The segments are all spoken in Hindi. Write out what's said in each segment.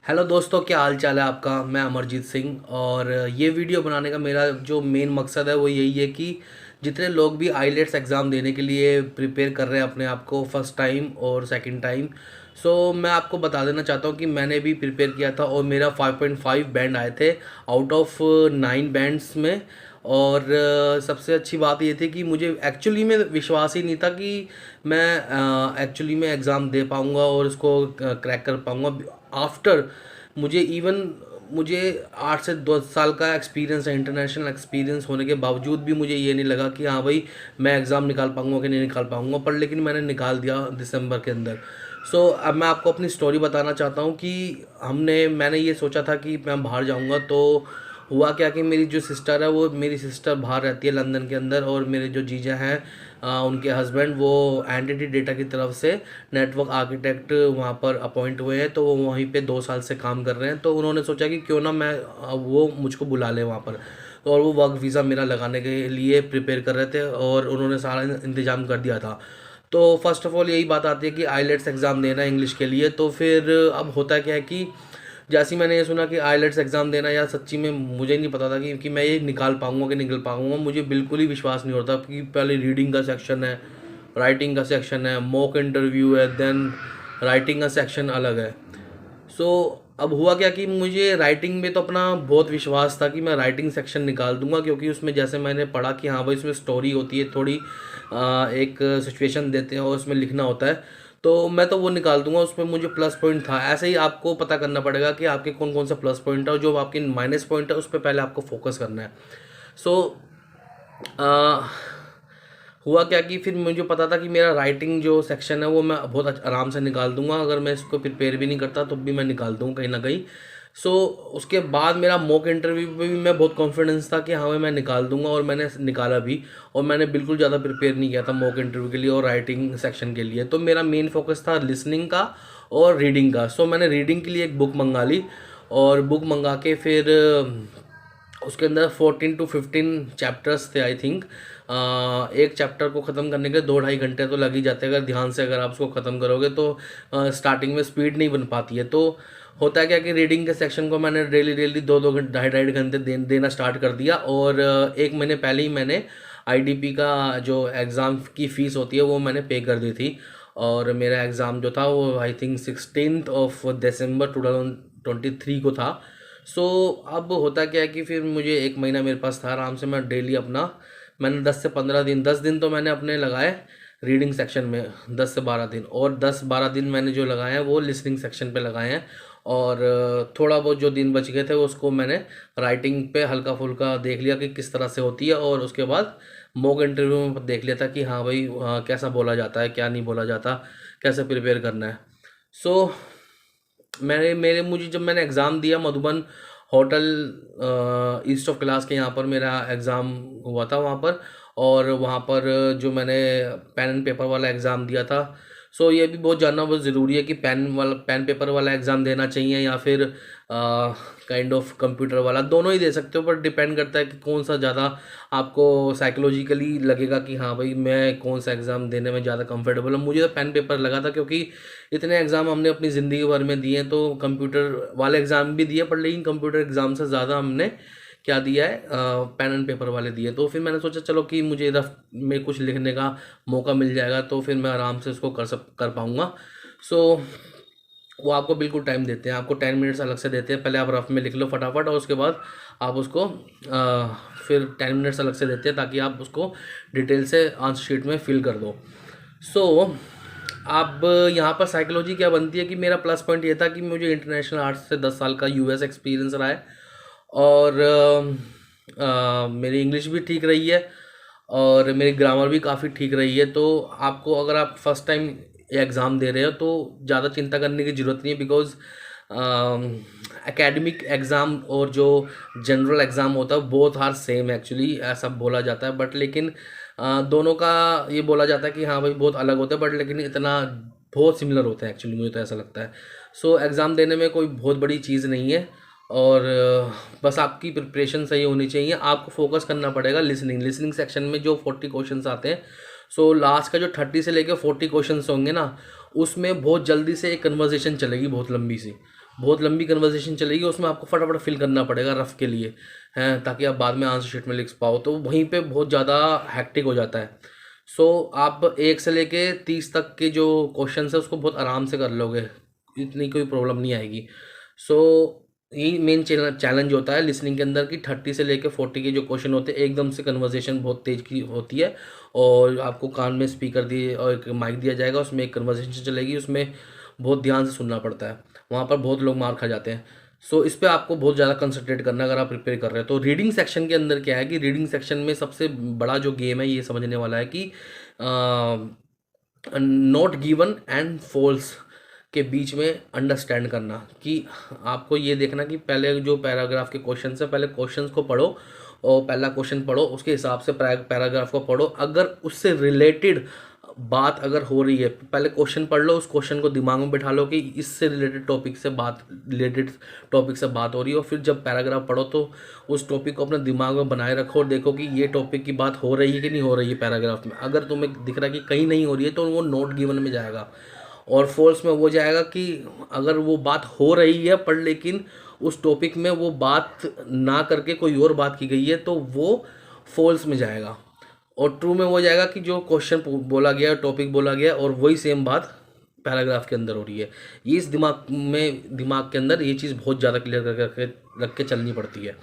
हेलो दोस्तों, क्या हाल चाल है आपका। मैं अमरजीत सिंह और ये वीडियो बनाने का मेरा जो मेन मकसद है वो यही है कि जितने लोग भी आईलेट्स एग्ज़ाम देने के लिए प्रिपेयर कर रहे हैं अपने आप को फर्स्ट टाइम और सेकंड टाइम, मैं आपको बता देना चाहता हूँ कि मैंने भी प्रिपेयर किया था और मेरा 5.5 बैंड आए थे आउट ऑफ 9 बैंड्स में। और सबसे अच्छी बात ये थी कि मुझे एक्चुअली में विश्वास ही नहीं था कि मैं एक्चुअली में एग्ज़ाम दे पाऊँगा और उसको क्रैक कर पाऊँगा आफ्टर मुझे 8 से 10 साल का एक्सपीरियंस है। इंटरनेशनल एक्सपीरियंस होने के बावजूद भी मुझे ये नहीं लगा कि हाँ भाई मैं एग्ज़ाम निकाल पाऊँगा कि नहीं निकाल पाऊँगा, पर लेकिन मैंने निकाल दिया दिसंबर के अंदर। अब मैं आपको अपनी स्टोरी बताना चाहता हूँ कि मैंने ये सोचा था कि मैं बाहर जाऊँगा, तो हुआ क्या कि मेरी जो सिस्टर है, वो मेरी सिस्टर बाहर रहती है लंदन के अंदर, और मेरे जो जीजा हैं उनके हस्बैंड वो एंटिटी डेटा की तरफ से नेटवर्क आर्किटेक्ट वहाँ पर अपॉइंट हुए हैं, तो वो वहीं पे 2 साल से काम कर रहे हैं। तो उन्होंने सोचा कि क्यों ना वो मुझको बुला ले वहाँ पर। तो और वो वर्क वीज़ा मेरा लगाने के लिए प्रिपेयर कर रहे थे और उन्होंने सारा इंतज़ाम कर दिया था। तो फर्स्ट ऑफ ऑल यही बात आती है कि आईलेट्स एग्ज़ाम देना है इंग्लिश के लिए। तो फिर अब होता क्या है कि जैसे ही मैंने ये सुना कि आईलेट्स एग्ज़ाम देना, या सच्ची में मुझे नहीं पता था कि मैं ये निकाल पाऊँगा कि निकल पाऊँगा। मुझे बिल्कुल ही विश्वास नहीं होता कि पहले रीडिंग का सेक्शन है, राइटिंग का सेक्शन है, मॉक इंटरव्यू है, देन राइटिंग का सेक्शन अलग है। सो अब हुआ क्या कि मुझे राइटिंग में तो अपना बहुत विश्वास था कि मैं राइटिंग सेक्शन निकाल दूंगा, क्योंकि उसमें जैसे मैंने पढ़ा कि हाँ भाई उसमें स्टोरी होती है थोड़ी, एक सिचुएशन देते हैं और उसमें लिखना होता है। तो मैं तो वो निकाल दूंगा, उसमें मुझे प्लस पॉइंट था। ऐसे ही आपको पता करना पड़ेगा कि आपके कौन कौन सा प्लस पॉइंट है और जो आपके माइनस पॉइंट है उस पर पहले आपको फोकस करना है। सो हुआ क्या कि फिर मुझे पता था कि मेरा राइटिंग जो सेक्शन है वो मैं बहुत आराम से निकाल दूंगा, अगर मैं इसको प्रिपेयर भी नहीं करता तो भी मैं निकाल दूंगा कहीं ना कहीं। सो उसके बाद मेरा मॉक इंटरव्यू पे भी मैं बहुत कॉन्फिडेंस था कि हाँ भाई मैं निकाल दूंगा, और मैंने निकाला भी। और मैंने बिल्कुल ज़्यादा प्रिपेयर नहीं किया था मॉक इंटरव्यू के लिए और राइटिंग सेक्शन के लिए। तो मेरा मेन फोकस था लिसनिंग का और रीडिंग का। मैंने रीडिंग के लिए एक बुक मंगा ली, और बुक मंगा के फिर उसके अंदर 14 to 15 चैप्टर्स थे आई थिंक। एक चैप्टर को ख़त्म करने के 2-2.5 घंटे तो लग ही जाते हैं, अगर ध्यान से अगर आप उसको ख़त्म करोगे तो स्टार्टिंग में स्पीड नहीं बन पाती है। तो होता है क्या कि रीडिंग के सेक्शन को मैंने डेली डेली 2-2 घंटे 2.5-2.5 घंटे देना स्टार्ट कर दिया, और 1 महीने पहले ही मैंने आईडीपी का जो एग्ज़ाम की फ़ीस होती है वो मैंने पे कर दी थी। और मेरा एग्ज़ाम जो था वो आई थिंक 16 दिसंबर 2023 को था। अब होता क्या है कि फिर मुझे 1 महीना मेरे पास था आराम से। मैं डेली अपना मैंने 10 से 15 दिन, 10 दिन तो मैंने अपने लगाए रीडिंग सेक्शन में, 10 से 12 दिन, और 10-12 दिन मैंने जो लगाए हैं वो लिसनिंग सेक्शन पे लगाए हैं। और थोड़ा बहुत जो दिन बच गए थे उसको मैंने राइटिंग पे हल्का फुल्का देख लिया कि किस तरह से होती है, और उसके बाद मॉक इंटरव्यू में देख लिया था कि हाँ भाई कैसा बोला जाता है, क्या नहीं बोला जाता, कैसे प्रिपेयर करना है। सो मैंने मेरे मुझे जब मैंने एग्ज़ाम दिया Madhuban hotel east of class के यहाँ पर मेरा एग्ज़ाम हुआ था वहाँ पर। और वहाँ पर जो मैंने पेन एंड पेपर वाला एग्ज़ाम दिया था। ये भी बहुत जानना बहुत ज़रूरी है कि पेन पेपर वाला एग्ज़ाम देना चाहिए या फिर काइंड ऑफ कंप्यूटर वाला, दोनों ही दे सकते हो, पर डिपेंड करता है कि कौन सा ज़्यादा आपको साइकोलॉजिकली लगेगा कि हाँ भाई मैं कौन सा एग्ज़ाम देने में ज़्यादा कंफर्टेबल हूँ। मुझे तो पेन पेपर लगा था, क्योंकि इतने एग्ज़ाम हमने अपनी ज़िंदगी भर में दिए, तो कंप्यूटर वाले एग्ज़ाम भी दिए, पर लेकिन कंप्यूटर एग्ज़ाम से ज़्यादा हमने क्या दिया है, पेन एंड पेपर वाले दिए। तो फिर मैंने सोचा चलो कि मुझे रफ में कुछ लिखने का मौका मिल जाएगा, तो फिर मैं आराम से उसको कर पाऊँगा। सो वो आपको बिल्कुल टाइम देते हैं, आपको 10 मिनट्स अलग से देते हैं। पहले आप रफ में लिख लो फटाफट, और उसके बाद आप उसको फिर 10 मिनट्स अलग से देते हैं ताकि आप उसको डिटेल से आंसर शीट में फिल कर दो। सो अब यहाँ पर साइकोलॉजी क्या बनती है कि मेरा प्लस पॉइंट ये था कि मुझे इंटरनेशनल 8 से 10 साल का यूएस एक्सपीरियंस रहा है, और मेरी इंग्लिश भी ठीक रही है, और मेरी ग्रामर भी काफ़ी ठीक रही है। तो आपको अगर आप फर्स्ट टाइम एग्ज़ाम दे रहे हो तो ज़्यादा चिंता करने की ज़रूरत नहीं है, बिकॉज़ एकेडमिक एग्ज़ाम और जो जनरल एग्ज़ाम होता है बोथ आर सेम एक्चुअली, ऐसा बोला जाता है। बट लेकिन दोनों का ये बोला जाता है कि हाँ भाई बहुत अलग होता है, बट लेकिन इतना बहुत सिमिलर होता है एक्चुअली, मुझे तो ऐसा लगता है। एग्ज़ाम देने में कोई बहुत बड़ी चीज़ नहीं है, और बस आपकी प्रिपरेशन सही होनी चाहिए। आपको फोकस करना पड़ेगा लिसनिंग सेक्शन में जो 40 क्वेश्चंस आते हैं। लास्ट का जो 30 से लेकर 40 क्वेश्चंस होंगे ना, उसमें बहुत जल्दी से एक कन्वर्सेशन चलेगी बहुत लंबी सी, बहुत लंबी कन्वर्सेशन चलेगी, उसमें आपको फटाफट फिल करना पड़ेगा रफ के लिए हैं, ताकि आप बाद में आंसर शीट में लिख पाओ, तो वहीं पे बहुत ज़्यादा हैक्टिक हो जाता है। सो आप 1 से लेके 30 तक के जो क्वेश्चन है उसको बहुत आराम से कर लोगे, इतनी कोई प्रॉब्लम नहीं आएगी। सो यही मेन चैलेंज होता है लिसनिंग के अंदर कि 30 से लेके 40 के जो क्वेश्चन होते हैं, एकदम से कन्वर्सेशन बहुत तेज की होती है, और आपको कान में स्पीकर दिए और एक माइक दिया जाएगा, उसमें एक कन्वर्सेशन चलेगी, उसमें बहुत ध्यान से सुनना पड़ता है, वहाँ पर बहुत लोग मार खा जाते हैं। सो इस पे आपको बहुत ज़्यादा कंसंट्रेट करना है अगर आप प्रिपेयर कर रहे हैं तो। रीडिंग सेक्शन के अंदर क्या है कि रीडिंग सेक्शन में सबसे बड़ा जो गेम है ये समझने वाला है कि नॉट गिवन एंड फॉल्स के बीच में अंडरस्टैंड करना, कि आपको ये देखना कि पहले जो पैराग्राफ के क्वेश्चन है, पहले क्वेश्चंस को पढ़ो और पहला क्वेश्चन पढ़ो, उसके हिसाब से पैराग्राफ को पढ़ो, अगर उससे रिलेटेड बात अगर हो रही है, पहले क्वेश्चन पढ़ लो, उस क्वेश्चन को दिमाग में बिठा लो कि इससे रिलेटेड टॉपिक से बात हो रही है, और फिर जब पैराग्राफ पढ़ो तो उस टॉपिक को अपने दिमाग में बनाए रखो और देखो कि ये टॉपिक की बात हो रही है कि नहीं हो रही है पैराग्राफ में। अगर तुम्हें दिख रहा है कि कहीं नहीं हो रही है तो वो नोट गिवन में जाएगा, और फॉल्स में वो जाएगा कि अगर वो बात हो रही है पर लेकिन उस टॉपिक में वो बात ना करके कोई और बात की गई है तो वो फॉल्स में जाएगा, और ट्रू में वो जाएगा कि जो क्वेश्चन बोला गया, टॉपिक बोला गया और वही सेम बात पैराग्राफ के अंदर हो रही है। ये इस दिमाग के अंदर ये चीज़ बहुत ज़्यादा क्लियर करके रख के चलनी पड़ती है।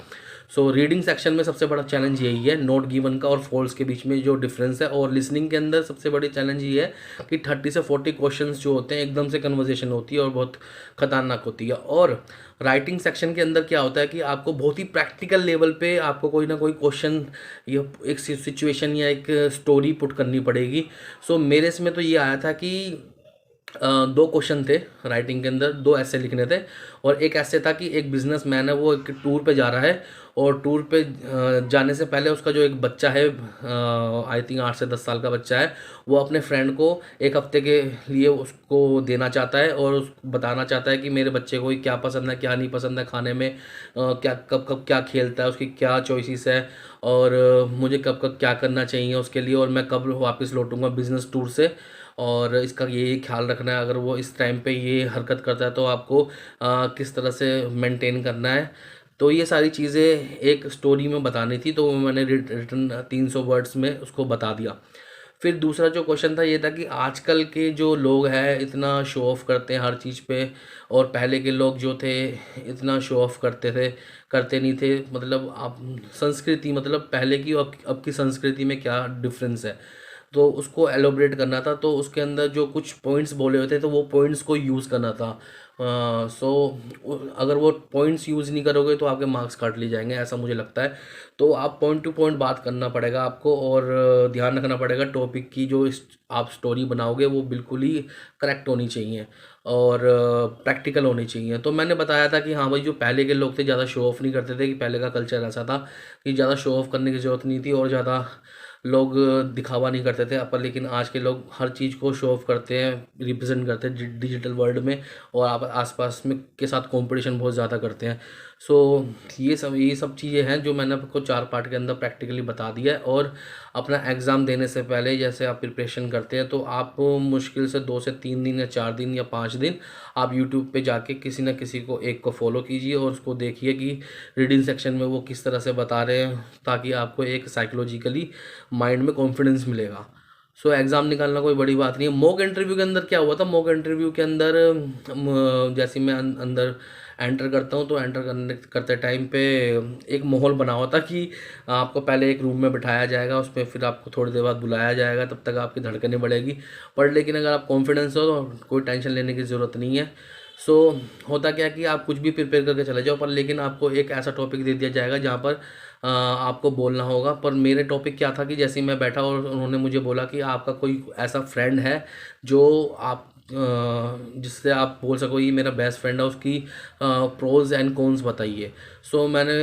सो रीडिंग सेक्शन में सबसे बड़ा चैलेंज यही है, नोट गिवन का और फॉल्स के बीच में जो डिफरेंस है। और लिसनिंग के अंदर सबसे बड़ी चैलेंज ये है कि 30 से 40 क्वेश्चंस जो होते हैं एकदम से कन्वर्सेशन होती है और बहुत खतरनाक होती है। और राइटिंग सेक्शन के अंदर क्या होता है कि आपको बहुत ही प्रैक्टिकल लेवल पे आपको कोई ना कोई क्वेश्चन या एक सिचुएशन या एक स्टोरी पुट करनी पड़ेगी। सो मेरे इसमें तो ये आया था कि 2 क्वेश्चन थे राइटिंग के अंदर, 2 ऐसे लिखने थे, और एक ऐसे था कि एक बिजनेसमैन है, वो एक टूर पे जा रहा है, और टूर पे जाने से पहले उसका जो एक बच्चा है, आई थिंक 8 से 10 साल का बच्चा है, वो अपने फ्रेंड को 1 हफ्ते के लिए उसको देना चाहता है और उसको बताना चाहता है कि मेरे बच्चे को क्या पसंद है, क्या नहीं पसंद है खाने में, क्या कब कब क्या खेलता है, उसकी क्या चॉइसेस है, और मुझे कब कब क्या करना चाहिए उसके लिए, और मैं कब वापस लौटूंगा बिजनेस टूर से, और इसका ये ख्याल रखना है, अगर वो इस टाइम पे ये हरकत करता है तो आपको किस तरह से मेंटेन करना है। तो ये सारी चीज़ें एक स्टोरी में बतानी थी, तो मैंने रिटर्न 300 वर्ड्स में उसको बता दिया। फिर दूसरा जो क्वेश्चन था ये था कि आजकल के जो लोग हैं इतना शो ऑफ करते हैं हर चीज़ पे, और पहले के लोग जो थे इतना शो ऑफ करते नहीं थे, मतलब आप संस्कृति, मतलब पहले की और अब की संस्कृति में क्या डिफरेंस है, तो उसको एलोबरेट करना था। तो उसके अंदर जो कुछ पॉइंट्स बोले हुए थे तो वो पॉइंट्स को यूज़ करना था। सो अगर वो पॉइंट्स यूज़ नहीं करोगे तो आपके मार्क्स काट लिए जाएंगे, ऐसा मुझे लगता है। तो आप पॉइंट टू पॉइंट बात करना पड़ेगा आपको, और ध्यान रखना पड़ेगा टॉपिक की जो आप स्टोरी बनाओगे वो बिल्कुल ही करेक्ट होनी चाहिए और प्रैक्टिकल होनी चाहिए। तो मैंने बताया था कि हाँ भाई, जो पहले के लोग थे ज़्यादा शो ऑफ नहीं करते थे, कि पहले का कल्चर ऐसा था कि ज़्यादा शो ऑफ करने की ज़रूरत नहीं थी और ज़्यादा लोग दिखावा नहीं करते थे, पर लेकिन आज के लोग हर चीज़ को शो ऑफ करते हैं, रिप्रेजेंट करते हैं डिजिटल वर्ल्ड में, और आप आसपास में के साथ कंपटीशन बहुत ज़्यादा करते हैं। सो ये सब चीज़ें हैं जो मैंने आपको 4 पार्ट के अंदर प्रैक्टिकली बता दिया है। और अपना एग्ज़ाम देने से पहले जैसे आप प्रिपरेशन करते हैं तो आप मुश्किल से 2 से 3 दिन या 4 दिन या 5 दिन आप यूट्यूब पे जाके किसी न किसी को एक को फॉलो कीजिए और उसको देखिए कि रीडिंग सेक्शन में वो किस तरह से बता रहे हैं, ताकि आपको एक साइकोलॉजिकली माइंड में कॉन्फिडेंस मिलेगा। सो एग्ज़ाम निकालना कोई बड़ी बात नहीं है। मॉक इंटरव्यू के अंदर क्या हुआ था, मॉक इंटरव्यू के अंदर जैसे मैं अंदर एंटर करता हूँ तो एंटर करते टाइम पे एक माहौल बना हुआ था कि आपको पहले एक रूम में बिठाया जाएगा, उसमें फिर आपको थोड़ी देर बाद बुलाया जाएगा, तब तक आपकी धड़कनें बढ़ेगी। पर लेकिन अगर आप कॉन्फिडेंस हो तो कोई टेंशन लेने की ज़रूरत नहीं है। सो होता क्या है कि आप कुछ भी प्रिपेयर करके चले जाओ, पर लेकिन आपको एक ऐसा टॉपिक दे दिया जाएगा जहाँ पर आपको बोलना होगा। पर मेरे टॉपिक क्या था कि जैसे ही मैं बैठा और उन्होंने मुझे बोला कि आपका कोई ऐसा फ्रेंड है जो आप जिससे आप बोल सको ये मेरा बेस्ट फ्रेंड है, उसकी प्रोज एंड कॉन्स बताइए। सो मैंने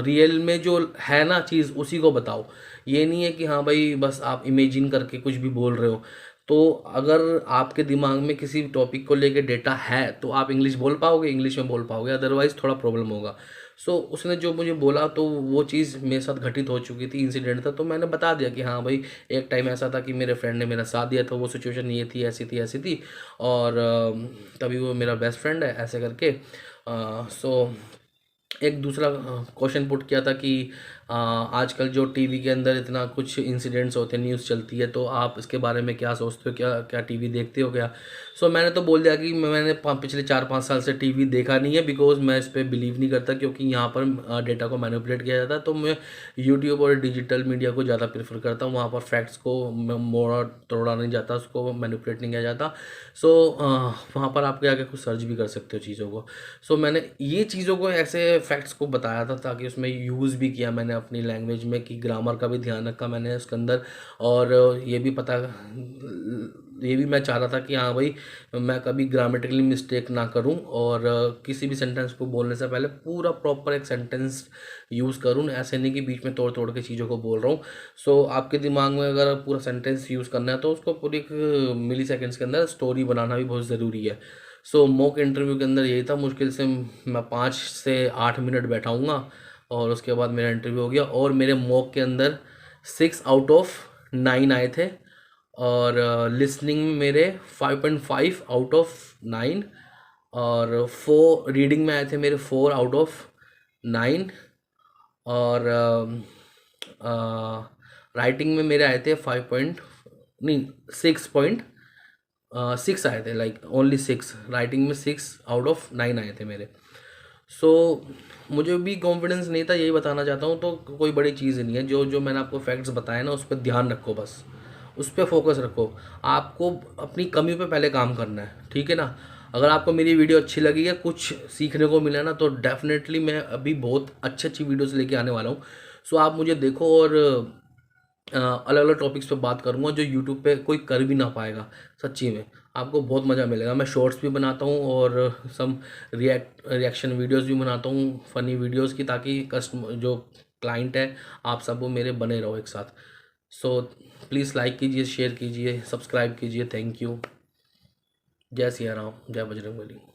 रियल में जो है ना चीज़ उसी को बताओ, ये नहीं है कि हाँ भाई बस आप इमेजिन करके कुछ भी बोल रहे हो। तो अगर आपके दिमाग में किसी टॉपिक को लेके डेटा है तो आप इंग्लिश बोल पाओगे, इंग्लिश में बोल पाओगे, अदरवाइज़ थोड़ा प्रॉब्लम होगा। सो उसने जो मुझे बोला तो वो चीज़ मेरे साथ घटित हो चुकी थी, इंसिडेंट था, तो मैंने बता दिया कि हाँ भाई, एक टाइम ऐसा था कि मेरे फ्रेंड ने मेरा साथ दिया था, वो सिचुएशन ये थी, ऐसी थी, ऐसी थी, और तभी वो मेरा बेस्ट फ्रेंड है, ऐसे करके। सो एक दूसरा क्वेश्चन पुट किया था कि आजकल जो टीवी के अंदर इतना कुछ इंसिडेंट्स होते हैं, न्यूज़ चलती है, तो आप इसके बारे में क्या सोचते हो, क्या क्या टीवी देखते हो क्या? सो मैंने तो बोल दिया कि मैंने पिछले 4-5 साल से टीवी देखा नहीं है, बिकॉज मैं इस पर बिलीव नहीं करता, क्योंकि यहाँ पर डेटा को मैनिपुलेट किया जाता है। तो मैं यूट्यूब और डिजिटल मीडिया को ज़्यादा प्रेफर करता हूँ, वहाँ पर फैक्ट्स को मोड़ा तोड़ा नहीं जाता, उसको मैनिपुलेट नहीं किया जाता। सो वहाँ पर आप आके कुछ सर्च भी कर सकते हो चीज़ों को। सो मैंने ये चीज़ों को, ऐसे फैक्ट्स को बताया था, ताकि उसमें यूज़ भी किया मैंने अपनी लैंग्वेज में, कि ग्रामर का भी ध्यान रखा मैंने उसके अंदर। और ये भी मैं चाह रहा था कि हाँ भाई, मैं कभी ग्रामेटिकली मिस्टेक ना करूं, और किसी भी सेंटेंस को बोलने से पहले पूरा प्रॉपर एक सेंटेंस यूज़ करूं, ऐसे नहीं कि बीच में तोड़ तोड़ के चीज़ों को बोल रहा हूँ। सो आपके दिमाग में अगर पूरा सेंटेंस यूज़ करना है, तो उसको पूरी एक मिली सेकेंड्स के अंदर स्टोरी बनाना भी बहुत ज़रूरी है। सो मॉक इंटरव्यू के अंदर यही था, मुश्किल से मैं 5 से 8 मिनट बैठाऊँगा, और उसके बाद मेरा इंटरव्यू हो गया, और मेरे मॉक के अंदर 6 आउट ऑफ 9 आए थे, और लिसनिंग में मेरे 5.5 आउट ऑफ 9, और 4 रीडिंग में आए थे मेरे 4 आउट ऑफ 9, और राइटिंग में मेरे आए थे 5 पॉइंट, नहीं, 6.6 आए थे, लाइक ओनली 6, राइटिंग में 6 आउट ऑफ 9 आए थे मेरे। सो मुझे भी कॉन्फिडेंस नहीं था, यही बताना चाहता हूँ। तो कोई बड़ी चीज़ नहीं है, जो जो मैंने आपको फैक्ट्स बताए ना, उस पर ध्यान रखो, बस उस पर फोकस रखो। आपको अपनी कमी पे पहले काम करना है, ठीक है ना? अगर आपको मेरी वीडियो अच्छी लगी है, कुछ सीखने को मिला ना, तो डेफिनेटली मैं अभी बहुत अच्छी अच्छी वीडियोस लेके आने वाला हूँ। सो आप मुझे देखो, और अलग अलग टॉपिक्स पे बात करूँगा, जो यूट्यूब पे कोई कर भी ना पाएगा। सच्ची में आपको बहुत मज़ा मिलेगा। मैं शॉर्ट्स भी बनाता हूँ, और सम रिएक्शन वीडियोस भी बनाता हूँ, फ़नी वीडियोस की, ताकि कस्टमर जो क्लाइंट है, आप सब वो मेरे बने रहो एक साथ। सो प्लीज़ लाइक कीजिए, शेयर कीजिए, सब्सक्राइब कीजिए। Thank you. जय सिया राम, जय बजरंगबली।